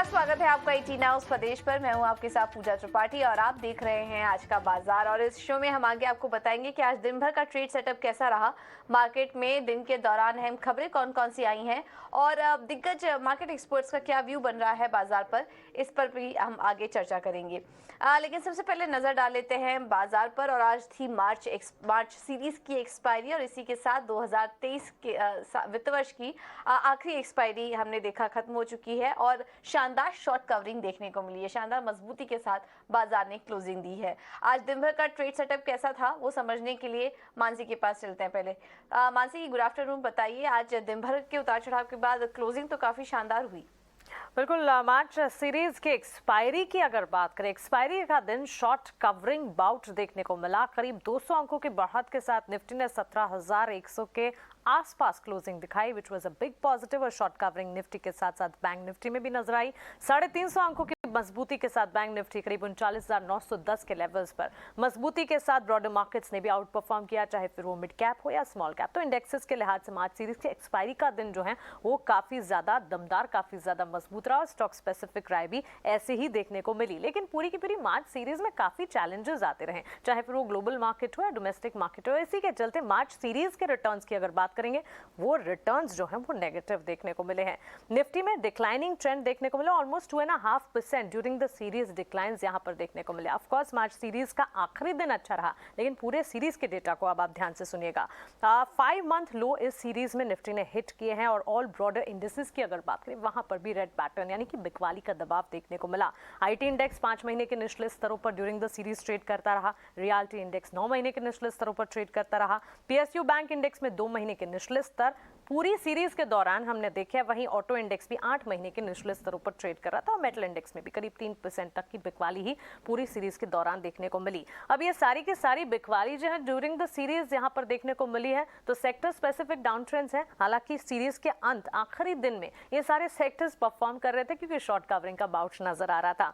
स्वागत है आपका 18 हाउस प्रदेश पर। मैं हूं आपके साथ पूजा त्रिपाठी और आप देख रहे हैं आज का बाजार। और इस शो में हम आगे आपको बताएंगे कि आज दिन भर का ट्रेड सेटअप कैसा रहा, मार्केट में दिन के दौरान अहम खबरें कौन कौन सी आई हैं और दिग्गज मार्केट एक्सपर्ट्स का क्या व्यू बन रहा है बाजार पर, इस पर भी हम आगे चर्चा करेंगे। लेकिन सबसे पहले नजर डाल लेते हैं बाजार पर। और आज थी मार्च सीरीज की एक्सपायरी और इसी के साथ 2023 के वित्त वर्ष की आखिरी एक्सपायरी हमने देखा खत्म हो चुकी है और शानदार शॉर्ट कवरिंग देखने को मिली है। शानदार मजबूती के साथ बाजार ने क्लोजिंग दी है। आज दिन भर का ट्रेड सेटअप कैसा था वो समझने के लिए मानसी के पास चलते हैं। पहले मानसी, गुड आफ्टरनून। बताइए, आज दिन भर के उतार चढ़ाव के बाद क्लोजिंग तो काफी शानदार हुई। बिल्कुल, मार्च सीरीज के एक्सपायरी की अगर बात करें, एक्सपायरी का दिन शॉर्ट कवरिंग बाउट देखने को मिला। करीब 200 अंकों की बढ़त के साथ निफ्टी ने 17,100 के आसपास क्लोजिंग दिखाई, which was a big positive. और शॉर्ट कवरिंग निफ्टी के साथ साथ बैंक निफ्टी में भी नजर आई। 350 अंकों की मजबूती के साथ बैंक निफ्टी करीब 39,910 के लेवल्स पर मजबूती के साथ ब्रॉडर मार्केट्स ने भी आउट परफॉर्म किया, चाहे फिर वो मिड कैप हो या स्मॉल कैप। तो इंडेक्सेस के लिहाज से मार्च सीरीज के एक्सपायरी का दिन जो है वो काफी ज्यादा दमदार, काफी ज्यादा मजबूत रहा। स्टॉक स्पेसिफिक राय भी ऐसे ही देखने को मिली। लेकिन पूरी की पूरी मार्च सीरीज में काफी चैलेंजेस आते रहे, चाहे फिर वो ग्लोबल मार्केट हो या डोमेस्टिक मार्केट हो। इसी के चलते मार्च सीरीज के रिटर्न्स की अगर बात करेंगे, वो रिटर्न्स जो है वो नेगेटिव देखने को मिले हैं। निफ्टी में डिक्लाइनिंग ट्रेंड देखने को मिला, almost 2.5% during the series declines यहां पर देखने को मिले। ऑफ कोर्स मार्च सीरीज का आखिरी दिन अच्छा रहा, लेकिन पूरे सीरीज के डेटा को अब आप ध्यान से सुनिएगा। 5 मंथ लो इस सीरीज में निफ्टी ने हिट किए हैं और ऑल ब्रॉडर इंडिसेस की अगर बात करें, वहां पर भी रेड पैटर्न यानी कि बिकवाली का दबाव देखने को मिला। आईटी इंडेक्स 5 महीने के निचले स्तरों पर ड्यूरिंग द सीरीज ट्रेड करता रहा। रियलिटी इंडेक्स 9 महीने के निचले स्तरों पर ट्रेड करता रहा। पीएसयू बैंक इंडेक्स में 2 महीने के निचले स्तर पूरी सीरीज के दौरान हमने देखे। वहीं ऑटो इंडेक्स भी 8 महीने के निचले स्तरों पर ट्रेड कर रहा था और मेटल इंडेक्स में भी करीब 3% तक की बिकवाली ही पूरी सीरीज के दौरान देखने को मिली। अब ये सारी की सारी बिकवाली जो है ड्यूरिंग द सीरीज यहाँ पर देखने को मिली है, तो सेक्टर स्पेसिफिक डाउन ट्रेंड्स हैं। हालांकि सीरीज के अंत आखिरी दिन में ये सारे सेक्टर्स परफॉर्म कर रहे थे क्योंकि शॉर्ट कवरिंग का बाउट नजर आ रहा था।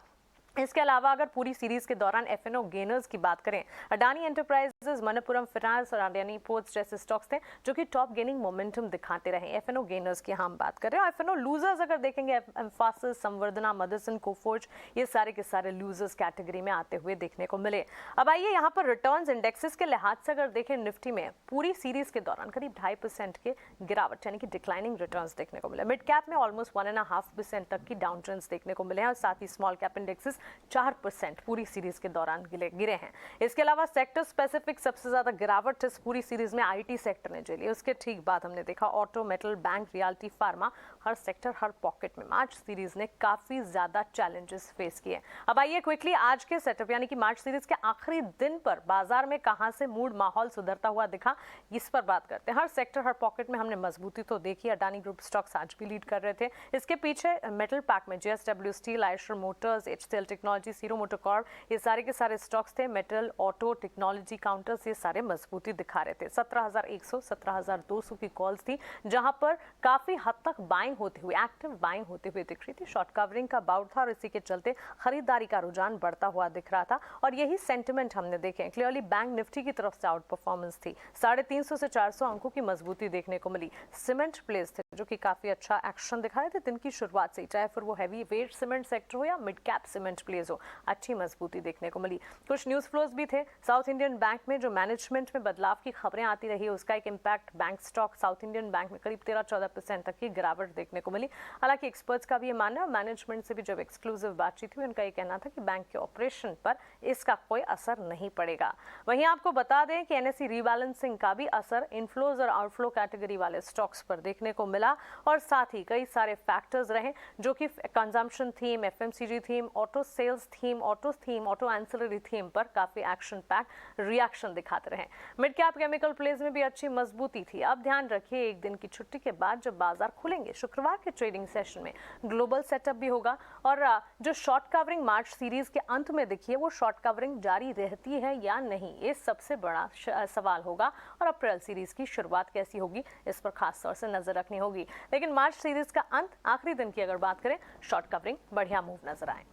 इसके अलावा अगर पूरी सीरीज के दौरान एफएनओ गेनर्स की बात करें, अडानी एंटरप्राइजेस, मनप्पुरम फाइनेंस और अडानी पोर्ट्स जैसे स्टॉक्स थे जो कि टॉप गेनिंग मोमेंटम दिखाते रहे। एफएनओ गेनर्स की हम बात कर रहे हैं। एफएनओ लूजर्स अगर देखेंगे, एम्फासिस, संवर्धना, मदरसन, कोफोर्ज, ये सारे के सारे लूजर्स कैटेगरी में आते हुए देखने को मिले। अब आइए यहाँ पर रिटर्न्स इंडेक्सेस के लिहाज से अगर देखें, निफ्टी में पूरी सीरीज के दौरान करीब 2.5% के गिरावट यानी कि डिक्लाइनिंग रिटर्न्स देखने को मिले। मिड कैप में ऑलमोस्ट 1.5% तक की डाउन ट्रेंड्स देखने को मिले हैं और साथ ही स्मॉल कैप इंडेक्सेस 4% पूरी सीरीज के दौरान गिरे हैं। इसके अलावा सेक्टर स्पेसिफिक सबसे ज्यादा गिरावट इस पूरी सीरीज में आईटी सेक्टर ने झेली। उसके ठीक बाद हमने देखा auto, metal, bank, realty, pharma, हर सेक्टर हर पॉकेट में मार्च सीरीज ने काफी ज्यादा चैलेंजेस फेस किए। अब आइए क्विकली आज के सेटअप यानी कि मार्च सीरीज के आखिरी दिन पर बाजार में कहां से मूड माहौल सुधरता हुआ दिखा, इस पर बात करते हैं। हर सेक्टर हर पॉकेट में हमने मजबूती तो देखी। अडानी ग्रुप स्टॉक्स आज भी लीड कर रहे थे। इसके पीछे मेटल पैक में JSW Steel, Eicher Motors, HCL Technology, सीरो मोटर कॉर्प, ये सारे के सारे स्टॉक्स थे। मेटल, ऑटो, टेक्नोलॉजी, काउंटर्स, ये सारे मजबूती दिखा रहे थे। 17,100 17,200 की कॉल्स थी जहां पर काफी हद तक बाइंग होते हुए, एक्टिव बाइंग होते हुए दिख रही थी। शॉर्ट कवरिंग का बाउट था और इसी के चलते खरीदारी का रुझान बढ़ता हुआ दिख रहा था और यही सेंटिमेंट हमने देखे। क्लियरली बैंक निफ्टी की तरफ से आउट परफॉर्मेंस थी। 350 से 400 अंकों की मजबूती देखने को मिली। सीमेंट प्लेस थे जो कि काफी अच्छा एक्शन दिखा रहे थे दिन की शुरुआत से, चाहे फिर वो हैवी वेट सीमेंट सेक्टर हो या मिड कैप सीमेंट प्लेस हो, अच्छी मजबूती देखने को मिली। कुछ न्यूज फ्लोज भी थे। साउथ इंडियन बैंक में जो मैनेजमेंट में बदलाव की खबरें आती रही, उसका एक impact bank stock south Indian bank में करीब 13-14% तक की गिरावट देखने को मिली। हालांकि एक्सपर्ट्स का भी ये मानना है, मैनेजमेंट से भी जब एक्सक्लूसिव बातचीत हुई, उनका ये कहना था कि बैंक के ऑपरेशन पर इसका कोई असर नहीं पड़ेगा। वहीं आपको बता दें कि एनएसई रीबैलेंसिंग का भी असर इनफ्लोज और आउटफ्लो कैटेगरी वाले स्टॉक्स पर देखने को मिला और साथ ही कई सारे फैक्टर्स रहे जो कि consumption theme, FMCG theme, auto sales theme, auto ancillary theme पर काफी एक्शन पैक रिएक्शन दिखाते रहे। मिड कैप केमिकल प्लेस में भी अच्छी मजबूती थी। अब ध्यान रखिए, एक दिन की छुट्टी के बाद जब बाजार खुलेंगे, शुक्रवार के ट्रेडिंग सेशन में ग्लोबल सेटअप भी होगा और जो शॉर्ट कवरिंग मार्च सीरीज के अंत में देखिए, वो शॉर्ट कवरिंग जारी रहती है या नहीं, ये सबसे बड़ा सवाल होगा। और अप्रैल सीरीज की शुरुआत कैसी होगी, इस पर खास तौर से नजर रखनी होगी। लेकिन मार्च सीरीज का अंत, आखिरी दिन की अगर बात करें, शॉर्ट कवरिंग बढ़िया मूव नजर आए।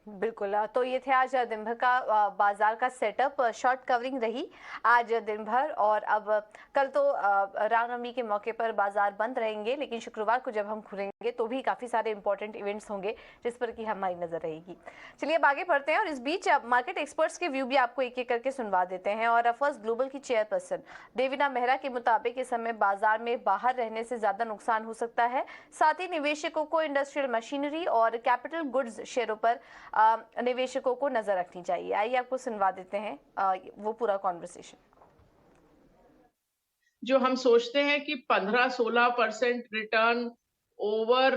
बिल्कुल। तो ये थे आज दिन भर का बाजार का सेटअप। शॉर्ट कवरिंग रही आज दिन भर, और अब कल तो रामनवमी के मौके पर बाजार बंद रहेंगे, लेकिन शुक्रवार को जब हम खुलेंगे तो भी काफ़ी सारे इंपॉर्टेंट इवेंट्स होंगे जिस पर कि हमारी नज़र रहेगी। चलिए अब आगे बढ़ते हैं, और इस बीच मार्केट एक्सपर्ट्स के व्यू भी आपको एक एक करके सुनवा देते हैं। और फर्स्ट ग्लोबल की चेयरपर्सन देवीना मेहरा के मुताबिक इस समय बाजार में बाहर रहने से ज़्यादा नुकसान हो सकता है। साथ ही निवेशकों को इंडस्ट्रियल मशीनरी और कैपिटल गुड्स शेयरों पर निवेशकों को नजर रखनी चाहिए। आइए आपको सुनवा देते हैं वो पूरा कॉन्वर्सेशन। जो हम सोचते हैं कि 15-16% रिटर्न ओवर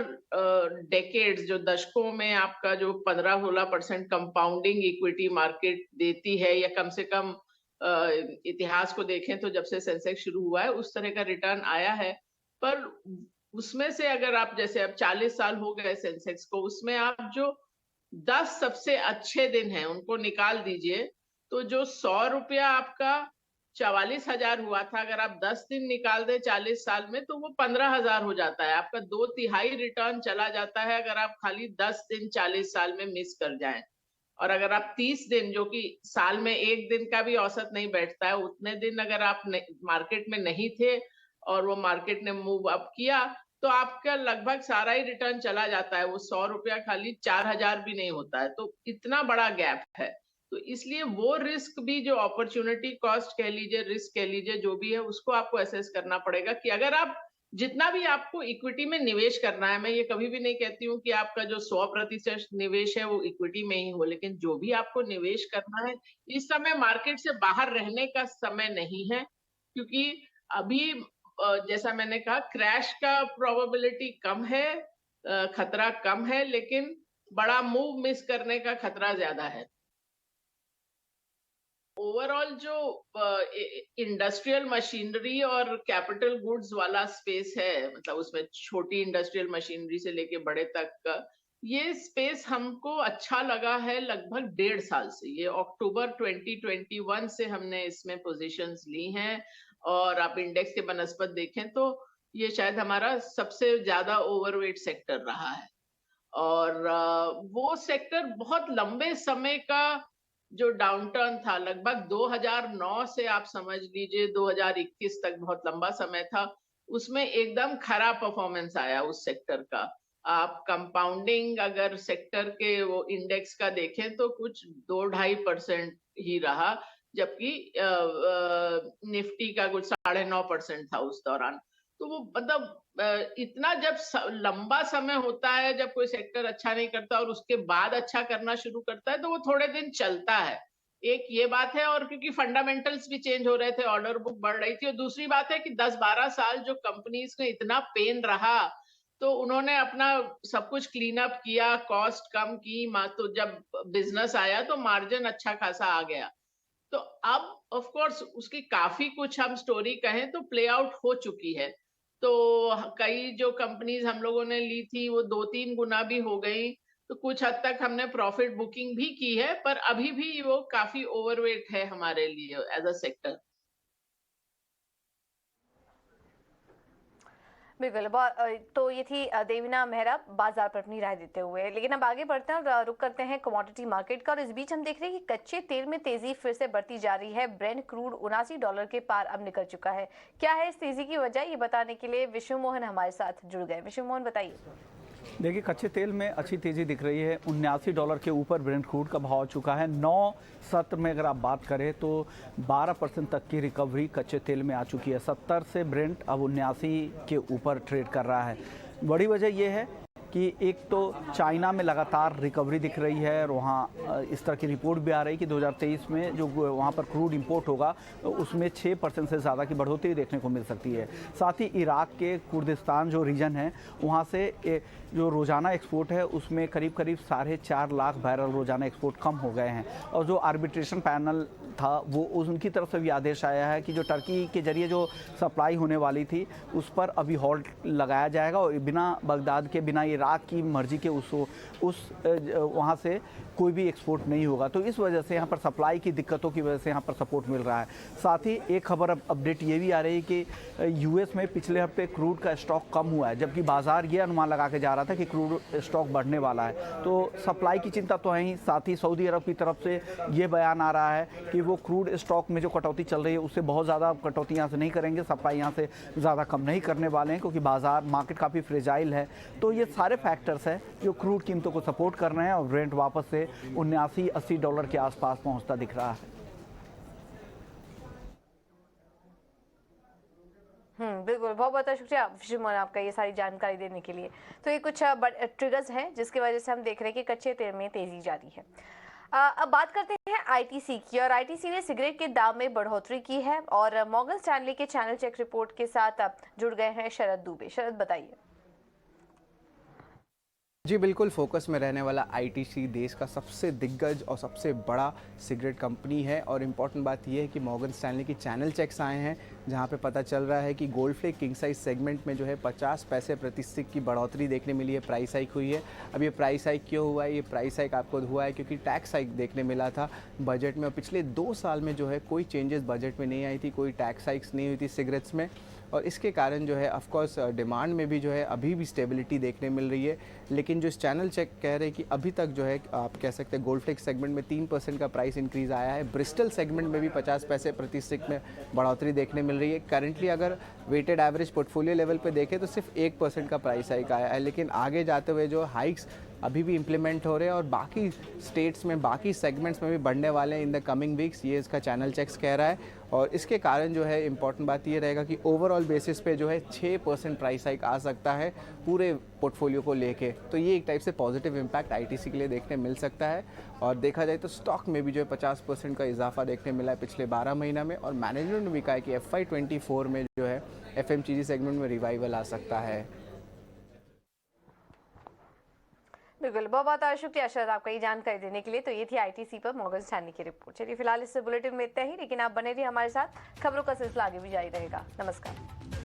डेकेड्स, जो दशकों में आपका जो 15-16% कंपाउंडिंग इक्विटी मार्केट देती है, या कम से कम इतिहास को देखें तो जब से सेंसेक्स शुरू हुआ है उस तरह का रिटर्न आया है। पर उसमें से अगर आप, जैसे अब 40 साल हो गए सेंसेक्स को, उसमें आप जो 10 सबसे अच्छे दिन हैं उनको निकाल दीजिए, तो जो 100 रुपया आपका 44,000 हुआ था, अगर आप 10 दिन निकाल दें 40 साल में तो वो 15,000 हो जाता है। आपका 2/3 रिटर्न चला जाता है अगर आप खाली 10 दिन 40 साल में मिस कर जाएं। और अगर आप 30 दिन, जो कि साल में एक दिन का भी औसत नहीं बैठता है, उतने दिन अगर आप मार्केट में नहीं थे और वो मार्केट ने मूव अप किया, तो आपका लगभग सारा ही रिटर्न चला जाता है। वो 100 रुपया खाली 4,000 भी नहीं होता है। तो इतना बड़ा गैप है। तो इसलिए वो रिस्क भी, जो अपॉर्चुनिटी कॉस्ट कह लीजिए, रिस्क कह लीजिए, जो भी है, उसको आपको असेस करना पड़ेगा कि अगर आप जितना भी आपको इक्विटी में निवेश करना है, मैं ये कभी भी नहीं कहती हूँ कि आपका जो 100% निवेश है वो इक्विटी में ही हो, लेकिन जो भी आपको निवेश करना है, इस समय मार्केट से बाहर रहने का समय नहीं है। क्योंकि अभी जैसा मैंने कहा, क्रैश का प्रोबेबिलिटी कम है, खतरा कम है, लेकिन बड़ा मूव मिस करने का खतरा ज्यादा है। ओवरऑल जो इंडस्ट्रियल मशीनरी और कैपिटल गुड्स वाला स्पेस है, मतलब उसमें छोटी इंडस्ट्रियल मशीनरी से लेके बड़े तक का, ये स्पेस हमको अच्छा लगा है लगभग 1.5 साल से। ये अक्टूबर 2021 से हमने इसमें पोजीशंस ली हैं, और आप इंडेक्स के बनस्पत देखें तो ये शायद हमारा सबसे ज्यादा ओवरवेट सेक्टर रहा है। और वो सेक्टर बहुत लंबे समय का जो डाउनटर्न था, लगभग 2009 से आप समझ लीजिए 2021 तक बहुत लंबा समय था, उसमें एकदम खराब परफॉर्मेंस आया उस सेक्टर का। आप कंपाउंडिंग अगर सेक्टर के वो इंडेक्स का देखें तो कुछ 2-2.5% ही रहा, जबकि निफ्टी का कुछ 9.5% था उस दौरान। तो वो मतलब इतना जब लंबा समय होता है, जब कोई सेक्टर अच्छा नहीं करता और उसके बाद अच्छा करना शुरू करता है, तो वो थोड़े दिन चलता है। एक ये बात है, और क्योंकि फंडामेंटल्स भी चेंज हो रहे थे, ऑर्डर बुक बढ़ रही थी, और दूसरी बात है कि 10-12 साल जो कंपनीज में इतना पेन रहा, तो उन्होंने अपना सब कुछ क्लीन अप किया, कॉस्ट कम की, तो जब बिजनेस आया तो मार्जिन अच्छा खासा आ गया। तो अब ऑफ कोर्स उसकी काफी कुछ हम स्टोरी कहें तो प्ले आउट हो चुकी है। तो कई जो कंपनीज हम लोगों ने ली थी वो 2-3 गुना भी हो गई, तो कुछ हद तक हमने प्रॉफिट बुकिंग भी की है, पर अभी भी वो काफी ओवरवेट है हमारे लिए एज अ सेक्टर। बिल्कुल। तो ये थी देवीना मेहरा बाजार पर अपनी राय देते हुए। लेकिन अब आगे बढ़ते हैं और रुक करते हैं कमोडिटी मार्केट का। और इस बीच हम देख रहे हैं कि कच्चे तेल में तेजी फिर से बढ़ती जा रही है। ब्रेंट क्रूड $79 के पार अब निकल चुका है। क्या है इस तेजी की वजह, ये बताने के लिए विष्णु मोहन हमारे साथ जुड़ गए। विष्णु मोहन, बताइए। देखिए, कच्चे तेल में अच्छी तेजी दिख रही है। $79 के ऊपर ब्रेंट क्रूड का भाव चुका है। 9 सत्र में अगर आप बात करें तो 12% तक की रिकवरी कच्चे तेल में आ चुकी है। 70 से ब्रेंट अब 79 के ऊपर ट्रेड कर रहा है। बड़ी वजह यह है कि एक तो चाइना में लगातार रिकवरी दिख रही है, और वहाँ इस तरह की रिपोर्ट भी आ रही है कि 2023 में जो वहाँ पर क्रूड इंपोर्ट होगा तो उसमें 6% से ज़्यादा की बढ़ोतरी देखने को मिल सकती है। साथ ही इराक के कुर्दिस्तान जो रीजन है, वहाँ से जो रोज़ाना एक्सपोर्ट है उसमें करीब 4.5 लाख बैरल रोज़ाना एक्सपोर्ट कम हो गए हैं। और जो आर्बिट्रेशन पैनल था वो उनकी तरफ से भी आदेश आया है कि जो टर्की के जरिए जो सप्लाई होने वाली थी उस पर अभी हॉल्ट लगाया जाएगा, और बिना बगदाद के, बिना इराक की मर्जी के उस वहाँ से कोई भी एक्सपोर्ट नहीं होगा। तो इस वजह से यहाँ पर सप्लाई की दिक्कतों की वजह से यहाँ पर सपोर्ट मिल रहा है। साथ ही एक खबर अपडेट ये भी आ रही है कि यूएस में पिछले हफ्ते क्रूड का स्टॉक कम हुआ है, जबकि बाजार ये अनुमान लगा के जा रहा था कि क्रूड स्टॉक बढ़ने वाला है। तो सप्लाई की चिंता तो है ही, साथ ही सऊदी अरब की तरफ से ये बयान आ रहा है कि वो क्रूड स्टॉक में जो कटौती चल रही है उससे बहुत ज़्यादा कटौती यहाँ से नहीं करेंगे, सप्लाई यहाँ से ज़्यादा कम नहीं करने वाले हैं, क्योंकि बाजार मार्केट काफ़ी फ्रेजाइल है। तो ये सारे फैक्टर्स हैं जो क्रूड कीमतों को सपोर्ट कर रहे हैं और ब्रेंट वापस से $79-80 के आसपास पहुंचता दिख रहा है। बिल्कुल, बहुत बहुत शुक्रिया शिमोन आपका ये सारी जानकारी देने के लिए। तो ये कुछ ट्रिगर्स हैं जिसकी वजह से हम देख रहे हैं कि कच्चे तेल में तेजी जारी है। अब बात करते हैं आईटीसी की, और आईटीसी ने सिगरेट के दाम में बढ़ोतरी की है और मॉर्गन स्टैनली के चैनल चेक रिपोर्ट के साथ जुड़ गए हैं शरद दुबे। शरद, बताइए। जी बिल्कुल, फोकस में रहने वाला आईटीसी देश का सबसे दिग्गज और सबसे बड़ा सिगरेट कंपनी है। और इम्पॉर्टेंट बात यह है कि मॉर्गन स्टैनली की चैनल चेक्स आए हैं जहां पे पता चल रहा है कि Gold Flake king size segment में जो है 50 पैसे प्रति स्टिक की बढ़ोतरी देखने मिली है, प्राइस हाइक हुई है। अब ये प्राइस हाइक क्यों हुआ है? ये प्राइस हाइक आपको हुआ है क्योंकि टैक्स हाइक देखने मिला था बजट में, और पिछले 2 साल में जो है कोई चेंजेस बजट में नहीं आई थी, कोई टैक्स हाइक्स नहीं हुई थी सिगरेट्स में। और इसके कारण जो है ऑफकोर्स डिमांड में भी जो है अभी भी स्टेबिलिटी देखने मिल रही है। लेकिन जो इस चैनल चेक कह रहे हैं कि अभी तक जो है आप कह सकते हैं गोल्ड फ्लेक सेगमेंट में 3% का प्राइस इंक्रीज़ आया है, ब्रिस्टल सेगमेंट में भी 50 पैसे प्रति स्टिक में बढ़ोतरी देखने मिल रही है। करंटली अगर वेटेड एवरेज पोर्टफोलियो लेवल पे देखें तो सिर्फ 1% का प्राइस हाइक आया है, लेकिन आगे जाते हुए जो हाइक्स अभी भी इम्प्लीमेंट हो रहे हैं और बाकी स्टेट्स में, बाकी सेगमेंट्स में भी बढ़ने वाले हैं इन द कमिंग वीक्स, ये इसका चैनल चेक्स कह रहा है। और इसके कारण जो है इम्पॉर्टेंट बात ये रहेगा कि ओवरऑल बेसिस पे जो है 6% प्राइस हाइक आ सकता है पूरे पोर्टफोलियो को लेके। तो ये एक टाइप से पॉजिटिव इम्पैक्ट आईटीसी के लिए देखने मिल सकता है। और देखा जाए तो स्टॉक में भी जो है 50% का इजाफा देखने मिला है पिछले 12 महीना में। और मैनेजमेंट ने भी कहा है कि FY24 में जो है FMCG सेगमेंट में रिवाइवल आ सकता है। बिल्कुल, बहुत बहुत शुक्रिया शरद आपका ये जानकारी देने के लिए। तो ये थी आईटीसी पर मॉर्गन स्टैनली की रिपोर्ट। चलिए फिलहाल इस बुलेटिन में इतना ही, लेकिन आप बने रहिए हमारे साथ, खबरों का सिलसिला आगे भी जारी रहेगा। नमस्कार।